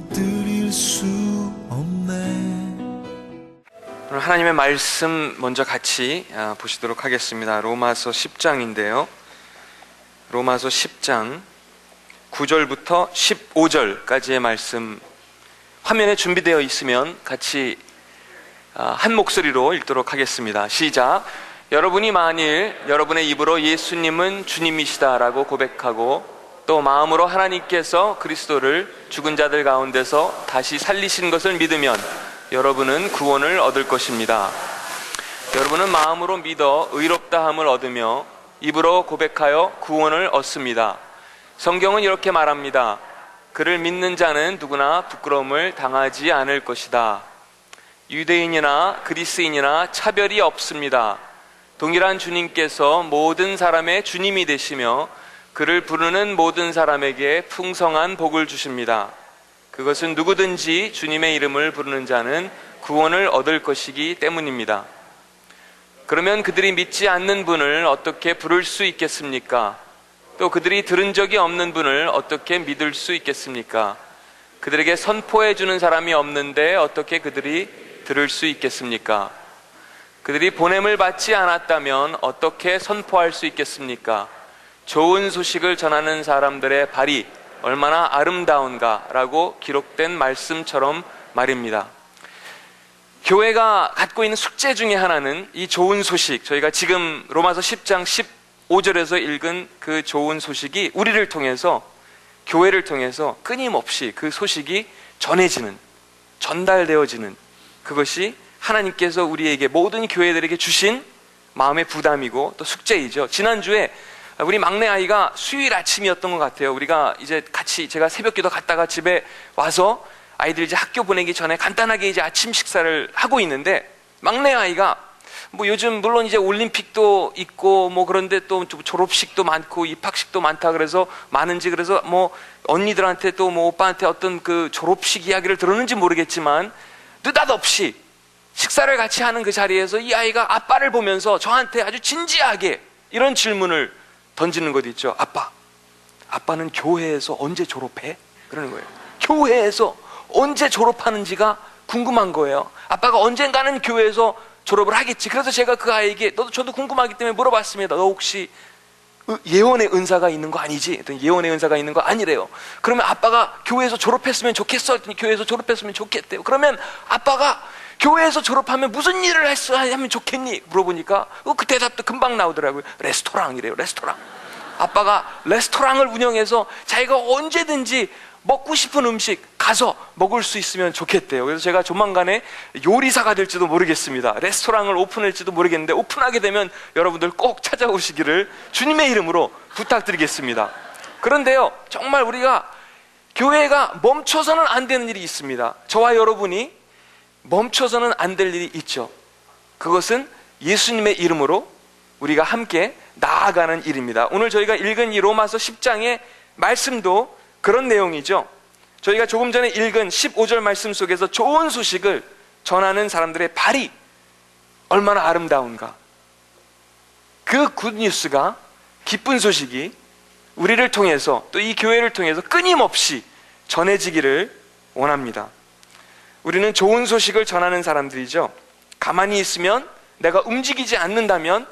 무너뜨릴 수 없네. 오늘 하나님의 말씀 먼저 같이 보시도록 하겠습니다. 로마서 10장인데요. 로마서 10장 9절부터 15절까지의 말씀 화면에 준비되어 있으면 같이 한 목소리로 읽도록 하겠습니다. 시작. 여러분이 만일 여러분의 입으로 예수님은 주님이시다라고 고백하고 또 마음으로 하나님께서 그리스도를 죽은 자들 가운데서 다시 살리신 것을 믿으면 여러분은 구원을 얻을 것입니다. 여러분은 마음으로 믿어 의롭다함을 얻으며 입으로 고백하여 구원을 얻습니다. 성경은 이렇게 말합니다. 그를 믿는 자는 누구나 부끄러움을 당하지 않을 것이다. 유대인이나 그리스인이나 차별이 없습니다. 동일한 주님께서 모든 사람의 주님이 되시며 그를 부르는 모든 사람에게 풍성한 복을 주십니다. 그것은 누구든지 주님의 이름을 부르는 자는 구원을 얻을 것이기 때문입니다. 그러면 그들이 믿지 않는 분을 어떻게 부를 수 있겠습니까? 또 그들이 들은 적이 없는 분을 어떻게 믿을 수 있겠습니까? 그들에게 선포해 주는 사람이 없는데 어떻게 그들이 들을 수 있겠습니까? 그들이 보냄을 받지 않았다면 어떻게 선포할 수 있겠습니까? 좋은 소식을 전하는 사람들의 발이 얼마나 아름다운가라고 기록된 말씀처럼 말입니다. 교회가 갖고 있는 숙제 중에 하나는 이 좋은 소식, 저희가 지금 로마서 10장 15절에서 읽은 그 좋은 소식이 우리를 통해서, 교회를 통해서 끊임없이 그 소식이 전해지는, 전달되어지는, 그것이 하나님께서 우리에게, 모든 교회들에게 주신 마음의 부담이고 또 숙제이죠. 지난주에 우리 막내 아이가 수요일 아침이었던 것 같아요. 우리가 이제 같이, 제가 새벽기도 갔다가 집에 와서 아이들 이제 학교 보내기 전에 간단하게 이제 아침 식사를 하고 있는데, 막내 아이가 뭐 요즘 물론 이제 올림픽도 있고 뭐 그런데 또 졸업식도 많고 입학식도 많다 그래서 많은지, 그래서 뭐 언니들한테 또 뭐 오빠한테 어떤 그 졸업식 이야기를 들었는지 모르겠지만 느닷없이 식사를 같이 하는 그 자리에서 이 아이가 아빠를 보면서 저한테 아주 진지하게 이런 질문을 던지는 것 있죠. 아빠는 교회에서 언제 졸업해? 그러는 거예요. 교회에서 언제 졸업하는지가 궁금한 거예요. 아빠가 언젠가는 교회에서 졸업을 하겠지. 그래서 제가 그 아이에게, 저도 궁금하기 때문에 물어봤습니다. 너 혹시 예언의 은사가 있는 거 아니지? 예언의 은사가 있는 거 아니래요. 그러면 아빠가 교회에서 졸업했으면 좋겠어? 했더니 교회에서 졸업했으면 좋겠대요. 그러면 아빠가 교회에서 졸업하면 무슨 일을 하면 좋겠니? 물어보니까 그 대답도 금방 나오더라고요. 레스토랑이래요. 레스토랑. 아빠가 레스토랑을 운영해서 자기가 언제든지 먹고 싶은 음식 가서 먹을 수 있으면 좋겠대요. 그래서 제가 조만간에 요리사가 될지도 모르겠습니다. 레스토랑을 오픈할지도 모르겠는데, 오픈하게 되면 여러분들 꼭 찾아오시기를 주님의 이름으로 부탁드리겠습니다. 그런데요, 정말 우리가 교회가 멈춰서는 안 되는 일이 있습니다. 저와 여러분이 멈춰서는 안 될 일이 있죠. 그것은 예수님의 이름으로 우리가 함께 나아가는 일입니다. 오늘 저희가 읽은 이 로마서 10장의 말씀도 그런 내용이죠. 저희가 조금 전에 읽은 15절 말씀 속에서 좋은 소식을 전하는 사람들의 발이 얼마나 아름다운가, 그 굿뉴스가, 기쁜 소식이 우리를 통해서, 또 이 교회를 통해서 끊임없이 전해지기를 원합니다. 우리는 좋은 소식을 전하는 사람들이죠. 가만히 있으면, 내가 움직이지 않는다면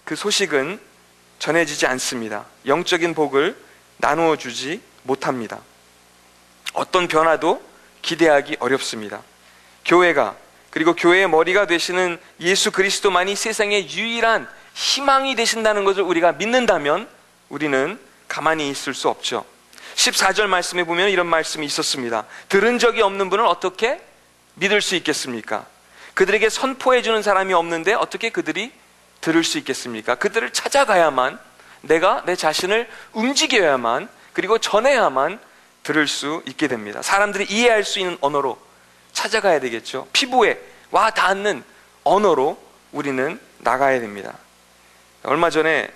그 소식은 전해지지 않습니다. 영적인 복을 나누어 주지 못합니다. 어떤 변화도 기대하기 어렵습니다. 교회가, 그리고 교회의 머리가 되시는 예수 그리스도만이 세상의 유일한 희망이 되신다는 것을 우리가 믿는다면 우리는 가만히 있을 수 없죠. 14절 말씀에 보면 이런 말씀이 있었습니다. 들은 적이 없는 분을 어떻게 믿을 수 있겠습니까? 그들에게 선포해 주는 사람이 없는데 어떻게 그들이 들을 수 있겠습니까? 그들을 찾아가야만, 내가 내 자신을 움직여야만, 그리고 전해야만 들을 수 있게 됩니다. 사람들이 이해할 수 있는 언어로 찾아가야 되겠죠. 피부에 와 닿는 언어로 우리는 나가야 됩니다. 얼마 전에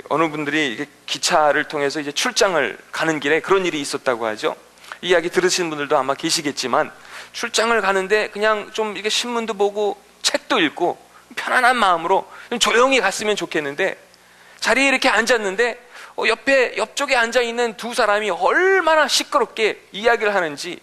어느 분들이 기차를 통해서 이제 출장을 가는 길에 그런 일이 있었다고 하죠. 이 이야기 들으신 분들도 아마 계시겠지만, 출장을 가는데 그냥 좀 이렇게 신문도 보고 책도 읽고 편안한 마음으로 좀 조용히 갔으면 좋겠는데, 자리에 이렇게 앉았는데 옆쪽에 앉아있는 두 사람이 얼마나 시끄럽게 이야기를 하는지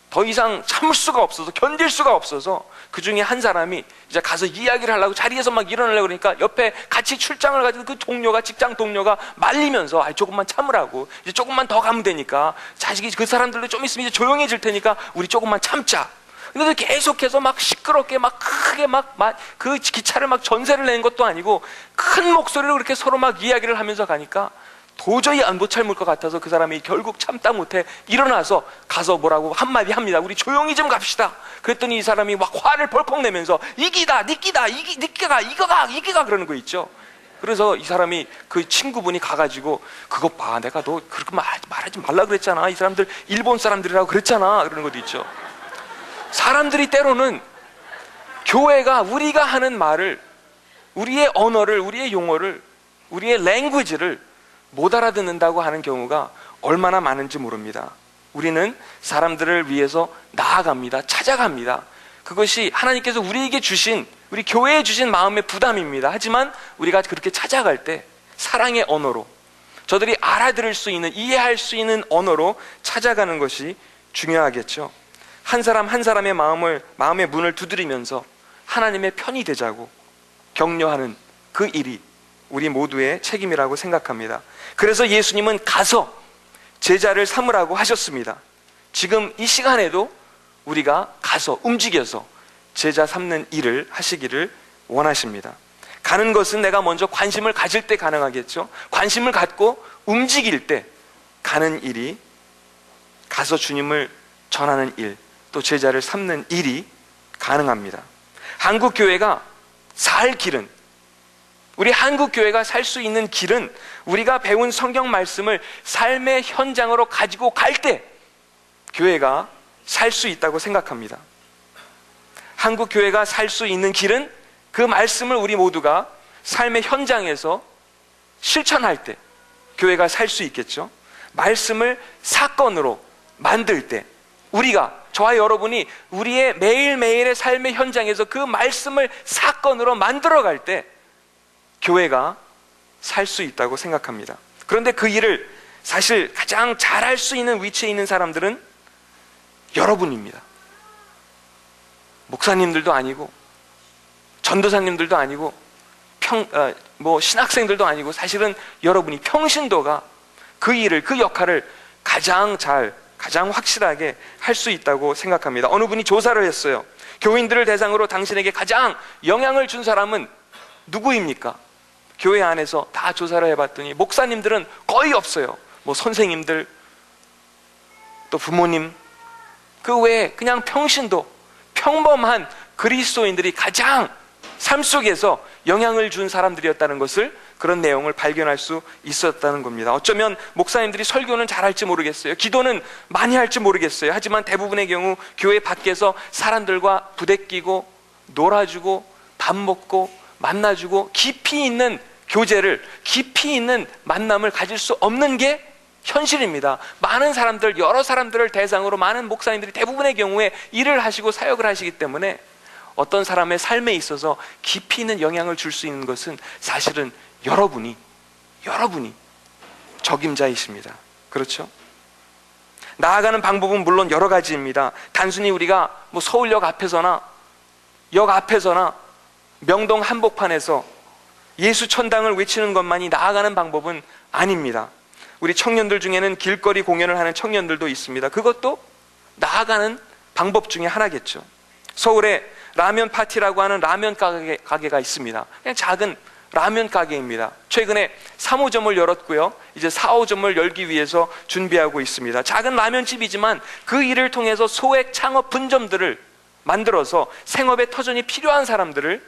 더 이상 참을 수가 없어서, 견딜 수가 없어서 그 중에 한 사람이 이제 가서 이야기를 하려고 자리에서 막 일어나려고 그러니까 옆에 같이 출장을 가진 그 동료가, 직장 동료가 말리면서 조금만 참으라고, 이제 조금만 더 가면 되니까, 자식이 그 사람들도 좀 있으면 이제 조용해질 테니까 우리 조금만 참자. 근데 계속해서 막 시끄럽게 막 크게 막 그 기차를 막 전세를 낸 것도 아니고 큰 목소리로 그렇게 서로 막 이야기를 하면서 가니까 도저히 안 못 참을 것 같아서 그 사람이 결국 참다 못해 일어나서 가서 뭐라고 한마디 합니다. 우리 조용히 좀 갑시다. 그랬더니 이 사람이 막 화를 벌컥 내면서 이기다 이기가 그러는 거 있죠. 그래서 이 사람이, 그 친구분이 가가지고 그것 봐, 내가 너 그렇게 말하지 말라 그랬잖아, 이 사람들 일본 사람들이라고 그랬잖아, 그러는 것도 있죠. 사람들이 때로는 교회가 우리가 하는 말을, 우리의 언어를, 우리의 용어를, 우리의 랭귀지를 못 알아듣는다고 하는 경우가 얼마나 많은지 모릅니다. 우리는 사람들을 위해서 나아갑니다. 찾아갑니다. 그것이 하나님께서 우리에게 주신, 우리 교회에 주신 마음의 부담입니다. 하지만 우리가 그렇게 찾아갈 때 사랑의 언어로, 저들이 알아들을 수 있는, 이해할 수 있는 언어로 찾아가는 것이 중요하겠죠. 한 사람 한 사람의 마음의 문을 두드리면서 하나님의 편이 되자고 격려하는 그 일이 우리 모두의 책임이라고 생각합니다. 그래서 예수님은 가서 제자를 삼으라고 하셨습니다. 지금 이 시간에도 우리가 가서 움직여서 제자 삼는 일을 하시기를 원하십니다. 가는 것은 내가 먼저 관심을 가질 때 가능하겠죠. 관심을 갖고 움직일 때 가는 일이, 가서 주님을 전하는 일, 또 제자를 삼는 일이 가능합니다. 한국 교회가 살 길은, 우리 한국 교회가 살 수 있는 길은 우리가 배운 성경 말씀을 삶의 현장으로 가지고 갈 때 교회가 살 수 있다고 생각합니다. 한국 교회가 살 수 있는 길은 그 말씀을 우리 모두가 삶의 현장에서 실천할 때 교회가 살 수 있겠죠. 말씀을 사건으로 만들 때, 우리가, 저와 여러분이 우리의 매일매일의 삶의 현장에서 그 말씀을 사건으로 만들어 갈 때 교회가 살 수 있다고 생각합니다. 그런데 그 일을 사실 가장 잘할 수 있는 위치에 있는 사람들은 여러분입니다. 목사님들도 아니고 전도사님들도 아니고 신학생들도 아니고, 사실은 여러분이, 평신도가 그 일을, 그 역할을 가장 확실하게 할 수 있다고 생각합니다. 어느 분이 조사를 했어요. 교인들을 대상으로 당신에게 가장 영향을 준 사람은 누구입니까? 교회 안에서 다 조사를 해봤더니 목사님들은 거의 없어요. 선생님들, 또 부모님, 그 외에 그냥 평신도, 평범한 그리스도인들이 가장 삶 속에서 영향을 준 사람들이었다는 것을, 그런 내용을 발견할 수 있었다는 겁니다. 어쩌면 목사님들이 설교는 잘할지 모르겠어요. 기도는 많이 할지 모르겠어요. 하지만 대부분의 경우 교회 밖에서 사람들과 부대끼고 놀아주고 밥 먹고 만나주고 깊이 있는 교제를, 깊이 있는 만남을 가질 수 없는 게 현실입니다. 많은 사람들, 여러 사람들을 대상으로 많은 목사님들이 대부분의 경우에 일을 하시고 사역을 하시기 때문에 어떤 사람의 삶에 있어서 깊이 있는 영향을 줄 수 있는 것은 사실은 여러분이 적임자이십니다. 그렇죠? 나아가는 방법은 물론 여러 가지입니다. 단순히 우리가 서울역 앞에서나 역 앞에서나 명동 한복판에서 예수 천당을 외치는 것만이 나아가는 방법은 아닙니다. 우리 청년들 중에는 길거리 공연을 하는 청년들도 있습니다. 그것도 나아가는 방법 중에 하나겠죠. 서울에 라면 파티라고 하는 라면 가게가 있습니다. 그냥 작은 라면 가게입니다. 최근에 3호점을 열었고요, 이제 4호점을 열기 위해서 준비하고 있습니다. 작은 라면집이지만 그 일을 통해서 소액 창업 분점들을 만들어서 생업에 터전이 필요한 사람들을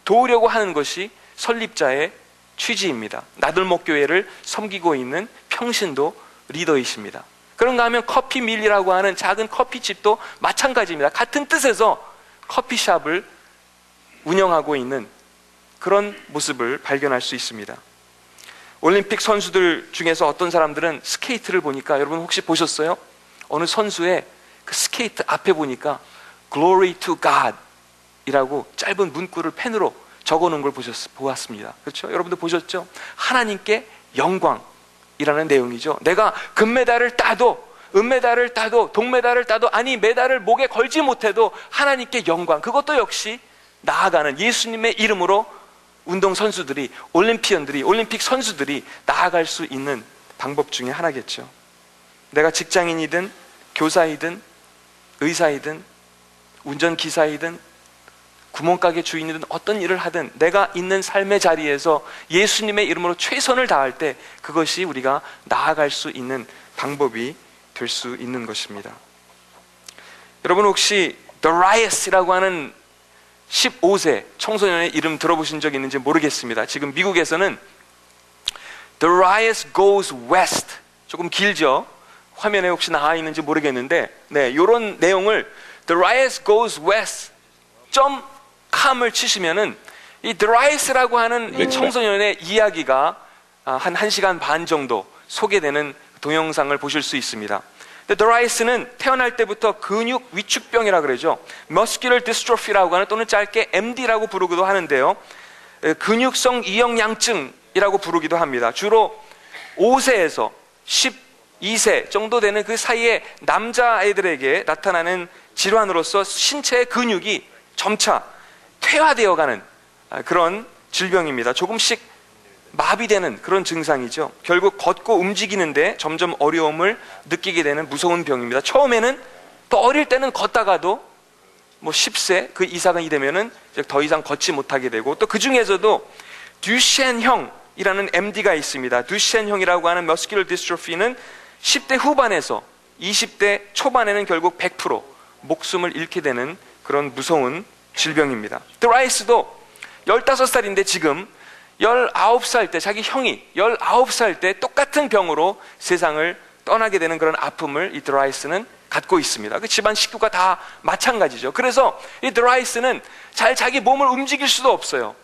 도우려고 하는 것이 설립자의 취지입니다. 나들목교회를 섬기고 있는 평신도 리더이십니다. 그런가 하면 커피밀이라고 하는 작은 커피집도 마찬가지입니다. 같은 뜻에서 커피숍을 운영하고 있는 그런 모습을 발견할 수 있습니다. 올림픽 선수들 중에서 어떤 사람들은 스케이트를 보니까, 여러분 혹시 보셨어요? 어느 선수의 그 스케이트 앞에 보니까 Glory to God 이라고 짧은 문구를 펜으로 적어놓은 걸 보았습니다. 그렇죠? 여러분들 보셨죠? 하나님께 영광이라는 내용이죠. 내가 금메달을 따도, 은메달을 따도, 동메달을 따도, 아니 메달을 목에 걸지 못해도 하나님께 영광, 그것도 역시 나아가는, 예수님의 이름으로 운동선수들이, 올림피언들이, 올림픽 선수들이 나아갈 수 있는 방법 중에 하나겠죠. 내가 직장인이든 교사이든 의사이든 운전기사이든 구멍가게 주인이든 어떤 일을 하든 내가 있는 삶의 자리에서 예수님의 이름으로 최선을 다할 때 그것이 우리가 나아갈 수 있는 방법이 될 수 있는 것입니다. 여러분 혹시 더라이어스라고 하는 15세 청소년의 이름 들어보신 적 있는지 모르겠습니다. 지금 미국에서는 Darius goes west, 조금 길죠? 화면에 혹시 나와 있는지 모르겠는데, 네, 이런 내용을 Darius goes west .com을 치시면은 이 Darius라고 하는 이 청소년의 이야기가 한 1시간 반 정도 소개되는 동영상을 보실 수 있습니다. Darius는 태어날 때부터 근육 위축병이라고 그러죠. Muscular Dystrophy라고 하는, 또는 짧게 MD라고 부르기도 하는데요, 근육성 이형양증이라고 부르기도 합니다. 주로 5세에서 12세 정도 되는 그 사이에 남자아이들에게 나타나는 질환으로서 신체의 근육이 점차 퇴화되어가는 그런 질병입니다. 조금씩 마비되는 그런 증상이죠. 결국 걷고 움직이는데 점점 어려움을 느끼게 되는 무서운 병입니다. 처음에는 또 어릴 때는 걷다가도 뭐 10세 그 이상이 되면은 더 이상 걷지 못하게 되고, 또 그 중에서도 듀셴형이라는 MD가 있습니다. 듀셴형이라고 하는 머스큘러 디스트로피는 10대 후반에서 20대 초반에는 결국 100% 목숨을 잃게 되는 그런 무서운 질병입니다. 드라이스도 15살인데 지금 19살 때, 자기 형이 19살 때 똑같은 병으로 세상을 떠나게 되는 그런 아픔을 이 드라이스는 갖고 있습니다. 그 집안 식구가 다 마찬가지죠. 그래서 이 드라이스는 잘 자기 몸을 움직일 수도 없어요.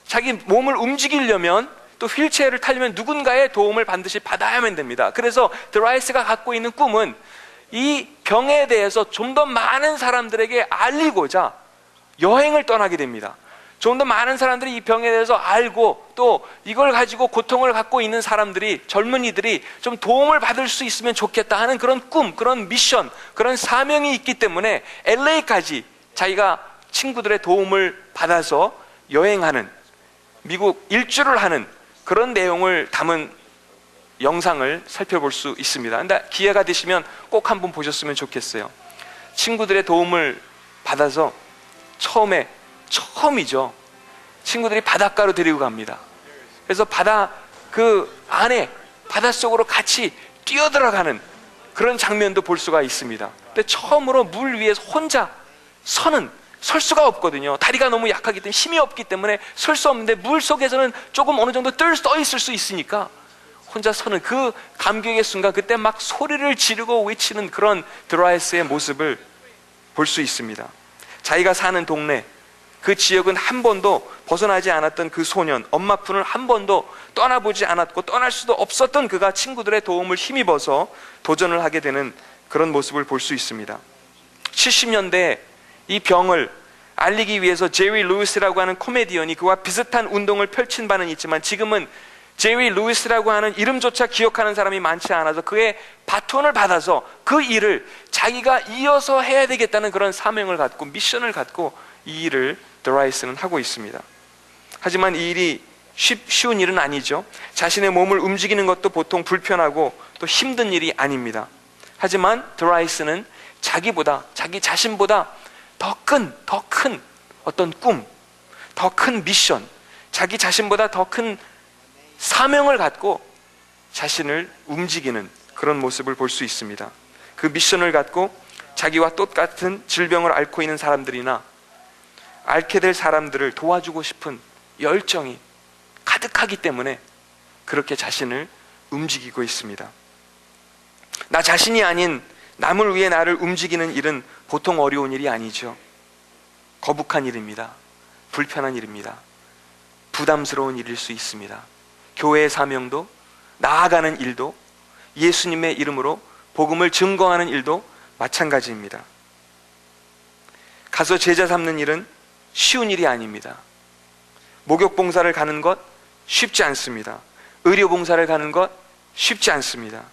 자기 몸을 움직이려면, 또 휠체어를 타려면 누군가의 도움을 반드시 받아야만 됩니다. 그래서 드라이스가 갖고 있는 꿈은 이 병에 대해서 좀 더 많은 사람들에게 알리고자 여행을 떠나게 됩니다. 좀 더 많은 사람들이 이 병에 대해서 알고, 또 이걸 가지고 고통을 갖고 있는 사람들이, 젊은이들이 좀 도움을 받을 수 있으면 좋겠다 하는 그런 꿈, 그런 미션, 그런 사명이 있기 때문에 LA까지 자기가 친구들의 도움을 받아서 여행하는, 미국 일주를 하는 그런 내용을 담은 영상을 살펴볼 수 있습니다. 근데 기회가 되시면 꼭 한번 보셨으면 좋겠어요. 친구들의 도움을 받아서 처음이죠. 친구들이 바닷가로 데리고 갑니다. 그래서 바다 그 안에 바닷속으로 같이 뛰어들어가는 그런 장면도 볼 수가 있습니다. 근데 처음으로 물 위에서 혼자 설 수가 없거든요. 다리가 너무 약하기 때문에, 힘이 없기 때문에 설 수 없는데, 물 속에서는 조금 어느 정도 떠 있을 수 있으니까 혼자 서는 그 감격의 순간, 그때 막 소리를 지르고 외치는 그런 드라이스의 모습을 볼 수 있습니다. 자기가 사는 동네, 그 지역은 한 번도 벗어나지 않았던 그 소년, 엄마 품을 한 번도 떠나보지 않았고 떠날 수도 없었던 그가 친구들의 도움을 힘입어서 도전을 하게 되는 그런 모습을 볼 수 있습니다. 70년대에 이 병을 알리기 위해서 제리 루이스라고 하는 코미디언이 그와 비슷한 운동을 펼친 바는 있지만, 지금은 제리 루이스라고 하는 이름조차 기억하는 사람이 많지 않아서 그의 바톤을 받아서 그 일을 자기가 이어서 해야 되겠다는 그런 사명을 갖고, 미션을 갖고 이 일을 드라이스는 하고 있습니다. 하지만 이 일이 쉬운 일은 아니죠. 자신의 몸을 움직이는 것도 보통 불편하고 또 힘든 일이 아닙니다. 하지만 드라이스는 자기 자신보다 더 큰 어떤 꿈, 더 큰 미션, 자기 자신보다 더 큰 사명을 갖고 자신을 움직이는 그런 모습을 볼 수 있습니다. 그 미션을 갖고 자기와 똑같은 질병을 앓고 있는 사람들이나 앓게 될 사람들을 도와주고 싶은 열정이 가득하기 때문에 그렇게 자신을 움직이고 있습니다. 나 자신이 아닌 남을 위해 나를 움직이는 일은 보통 어려운 일이 아니죠. 거북한 일입니다. 불편한 일입니다. 부담스러운 일일 수 있습니다. 교회의 사명도, 나아가는 일도, 예수님의 이름으로 복음을 증거하는 일도 마찬가지입니다. 가서 제자 삼는 일은 쉬운 일이 아닙니다. 목욕 봉사를 가는 것 쉽지 않습니다. 의료봉사를 가는 것 쉽지 않습니다.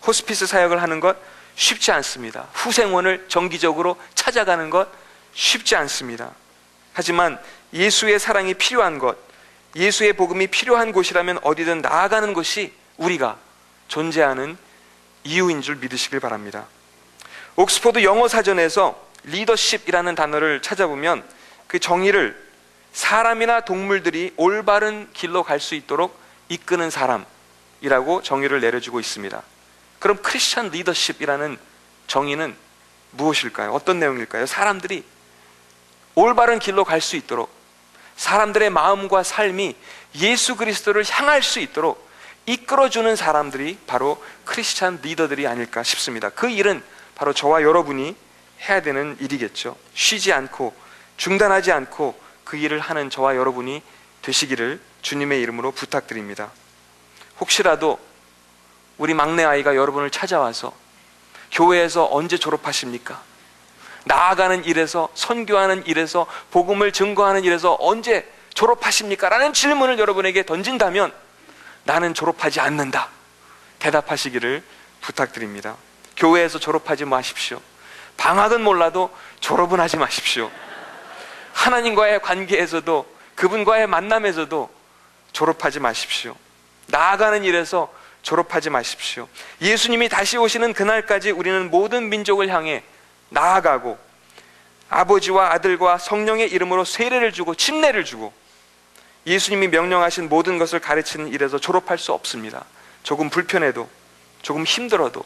호스피스 사역을 하는 것 쉽지 않습니다. 후생원을 정기적으로 찾아가는 것 쉽지 않습니다. 하지만 예수의 사랑이 필요한 것, 예수의 복음이 필요한 곳이라면 어디든 나아가는 것이 우리가 존재하는 이유인 줄 믿으시길 바랍니다. 옥스퍼드 영어 사전에서 리더십이라는 단어를 찾아보면 그 정의를 사람이나 동물들이 올바른 길로 갈 수 있도록 이끄는 사람이라고 정의를 내려주고 있습니다. 그럼 크리스천 리더십이라는 정의는 무엇일까요? 어떤 내용일까요? 사람들이 올바른 길로 갈 수 있도록, 사람들의 마음과 삶이 예수 그리스도를 향할 수 있도록 이끌어주는 사람들이 바로 크리스천 리더들이 아닐까 싶습니다. 그 일은 바로 저와 여러분이 해야 되는 일이겠죠. 쉬지 않고 중단하지 않고 그 일을 하는 저와 여러분이 되시기를 주님의 이름으로 부탁드립니다. 혹시라도 우리 막내 아이가 여러분을 찾아와서 교회에서 언제 졸업하십니까? 나아가는 일에서, 선교하는 일에서, 복음을 증거하는 일에서 언제 졸업하십니까? 라는 질문을 여러분에게 던진다면 나는 졸업하지 않는다 대답하시기를 부탁드립니다. 교회에서 졸업하지 마십시오. 방학은 몰라도 졸업은 하지 마십시오. 하나님과의 관계에서도, 그분과의 만남에서도 졸업하지 마십시오. 나아가는 일에서 졸업하지 마십시오. 예수님이 다시 오시는 그날까지 우리는 모든 민족을 향해 나아가고 아버지와 아들과 성령의 이름으로 세례를 주고 침례를 주고 예수님이 명령하신 모든 것을 가르치는 일에서 졸업할 수 없습니다. 조금 불편해도, 조금 힘들어도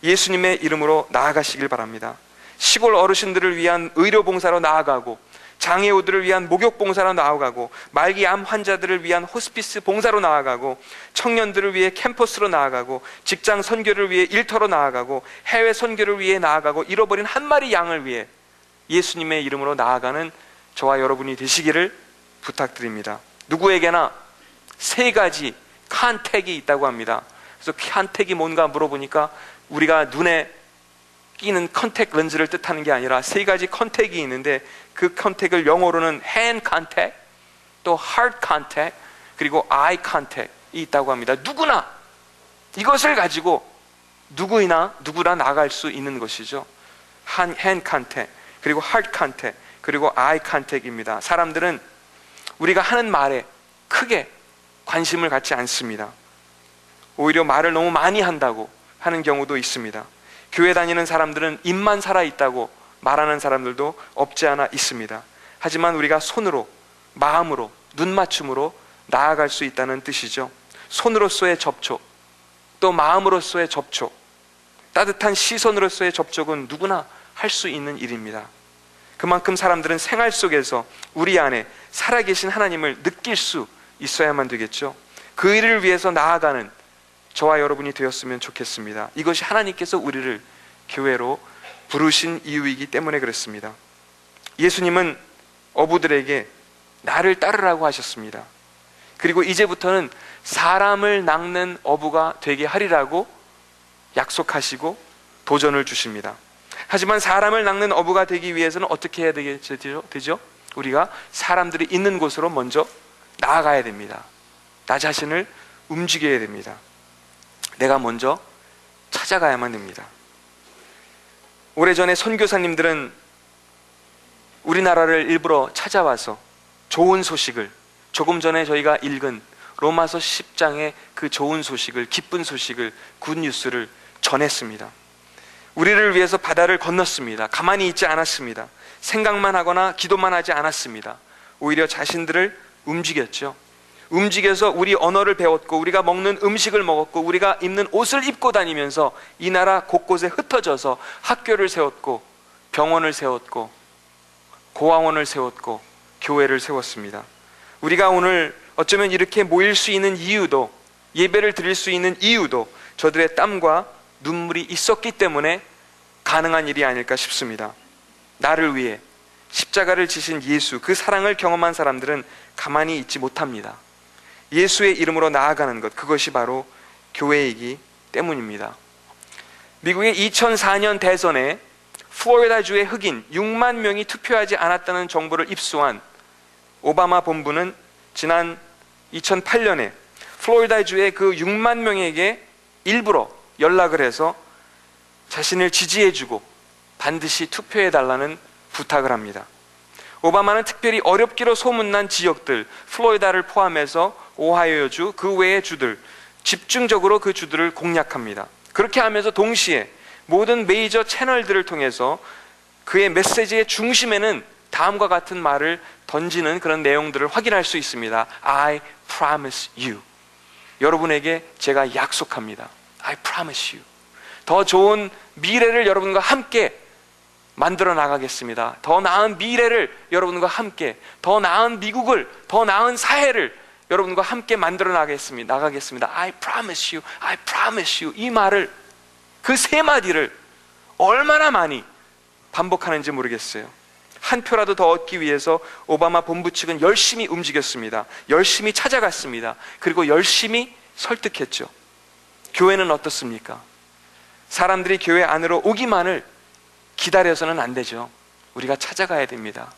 예수님의 이름으로 나아가시길 바랍니다. 시골 어르신들을 위한 의료봉사로 나아가고, 장애우들을 위한 목욕봉사로 나아가고, 말기 암 환자들을 위한 호스피스 봉사로 나아가고, 청년들을 위해 캠퍼스로 나아가고, 직장 선교를 위해 일터로 나아가고, 해외 선교를 위해 나아가고, 잃어버린 한 마리 양을 위해 예수님의 이름으로 나아가는 저와 여러분이 되시기를 부탁드립니다. 누구에게나 세 가지 컨택이 있다고 합니다. 그래서 컨택이 뭔가 물어보니까 우리가 눈에 끼는 컨택 렌즈를 뜻하는 게 아니라 세 가지 컨택이 있는데 그 컨택을 영어로는 hand contact, 또 heart contact, 그리고 eye contact이 있다고 합니다. 누구나 이것을 가지고 누구나 나갈 수 있는 것이죠. hand contact, 그리고 heart contact, 그리고 eye contact입니다. 사람들은 우리가 하는 말에 크게 관심을 갖지 않습니다. 오히려 말을 너무 많이 한다고 하는 경우도 있습니다. 교회 다니는 사람들은 입만 살아있다고 말하는 사람들도 없지 않아 있습니다. 하지만 우리가 손으로, 마음으로, 눈맞춤으로 나아갈 수 있다는 뜻이죠. 손으로서의 접촉, 또 마음으로서의 접촉, 따뜻한 시선으로서의 접촉은 누구나 할 수 있는 일입니다. 그만큼 사람들은 생활 속에서 우리 안에 살아계신 하나님을 느낄 수 있어야만 되겠죠. 그 일을 위해서 나아가는 저와 여러분이 되었으면 좋겠습니다. 이것이 하나님께서 우리를 교회로 부르신 이유이기 때문에 그렇습니다. 예수님은 어부들에게 나를 따르라고 하셨습니다. 그리고 이제부터는 사람을 낚는 어부가 되게 하리라고 약속하시고 도전을 주십니다. 하지만 사람을 낚는 어부가 되기 위해서는 어떻게 해야 되죠? 우리가 사람들이 있는 곳으로 먼저 나아가야 됩니다. 나 자신을 움직여야 됩니다. 내가 먼저 찾아가야만 됩니다. 오래전에 선교사님들은 우리나라를 일부러 찾아와서 좋은 소식을, 조금 전에 저희가 읽은 로마서 10장의 그 좋은 소식을, 기쁜 소식을, 굿뉴스를 전했습니다. 우리를 위해서 바다를 건넜습니다. 가만히 있지 않았습니다. 생각만 하거나 기도만 하지 않았습니다. 오히려 자신들을 움직였죠. 움직여서 우리 언어를 배웠고, 우리가 먹는 음식을 먹었고, 우리가 입는 옷을 입고 다니면서 이 나라 곳곳에 흩어져서 학교를 세웠고, 병원을 세웠고, 고아원을 세웠고, 교회를 세웠습니다. 우리가 오늘 어쩌면 이렇게 모일 수 있는 이유도, 예배를 드릴 수 있는 이유도 저들의 땀과 눈물이 있었기 때문에 가능한 일이 아닐까 싶습니다. 나를 위해 십자가를 지신 예수, 그 사랑을 경험한 사람들은 가만히 있지 못합니다. 예수의 이름으로 나아가는 것, 그것이 바로 교회이기 때문입니다. 미국의 2004년 대선에 플로리다주의 흑인 6만 명이 투표하지 않았다는 정보를 입수한 오바마 본부는 지난 2008년에 플로리다주의 그 6만 명에게 일부러 연락을 해서 자신을 지지해주고 반드시 투표해달라는 부탁을 합니다. 오바마는 특별히 어렵기로 소문난 지역들, 플로리다를 포함해서 오하이오주 그 외의 주들, 집중적으로 그 주들을 공략합니다. 그렇게 하면서 동시에 모든 메이저 채널들을 통해서 그의 메시지의 중심에는 다음과 같은 말을 던지는 그런 내용들을 확인할 수 있습니다. I promise you. 여러분에게 제가 약속합니다. I promise you. 더 좋은 미래를 여러분과 함께 만들어 나가겠습니다. 더 나은 미래를 여러분과 함께, 더 나은 미국을, 더 나은 사회를 여러분과 함께 만들어 나가겠습니다. I promise you, I promise you. 이 말을, 그 세 마디를 얼마나 많이 반복하는지 모르겠어요. 한 표라도 더 얻기 위해서 오바마 본부 측은 열심히 움직였습니다. 열심히 찾아갔습니다. 그리고 열심히 설득했죠. 교회는 어떻습니까? 사람들이 교회 안으로 오기만을 기다려서는 안 되죠. 우리가 찾아가야 됩니다.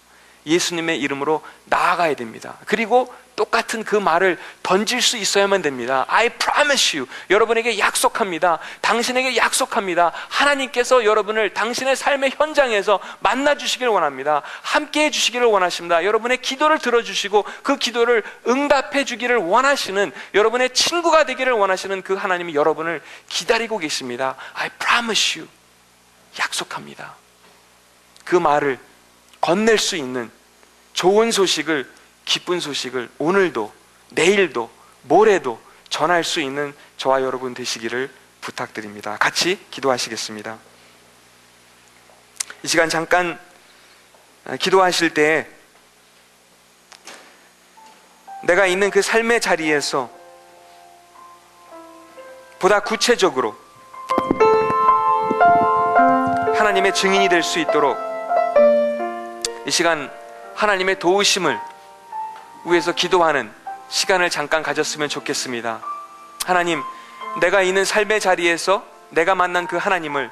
예수님의 이름으로 나아가야 됩니다. 그리고 똑같은 그 말을 던질 수 있어야만 됩니다. I promise you. 여러분에게 약속합니다. 당신에게 약속합니다. 하나님께서 여러분을 당신의 삶의 현장에서 만나 주시기를 원합니다. 함께 해 주시기를 원하십니다. 여러분의 기도를 들어주시고 그 기도를 응답해 주기를 원하시는, 여러분의 친구가 되기를 원하시는 그 하나님이 여러분을 기다리고 계십니다. I promise you. 약속합니다. 그 말을 건넬 수 있는 좋은 소식을, 기쁜 소식을 오늘도, 내일도, 모레도 전할 수 있는 저와 여러분 되시기를 부탁드립니다. 같이 기도하시겠습니다. 이 시간 잠깐 기도하실 때 내가 있는 그 삶의 자리에서 보다 구체적으로 하나님의 증인이 될 수 있도록 이 시간 하나님의 도우심을 위해서 기도하는 시간을 잠깐 가졌으면 좋겠습니다. 하나님, 내가 있는 삶의 자리에서 내가 만난 그 하나님을,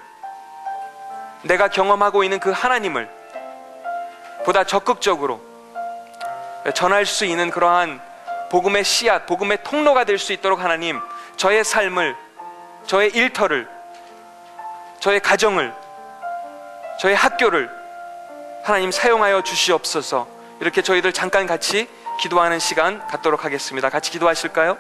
내가 경험하고 있는 그 하나님을 보다 적극적으로 전할 수 있는 그러한 복음의 씨앗, 복음의 통로가 될 수 있도록 하나님, 저의 삶을, 저의 일터를, 저의 가정을, 저의 학교를 하나님 사용하여 주시옵소서. 이렇게 저희들 잠깐 같이 기도하는 시간 갖도록 하겠습니다. 같이 기도하실까요?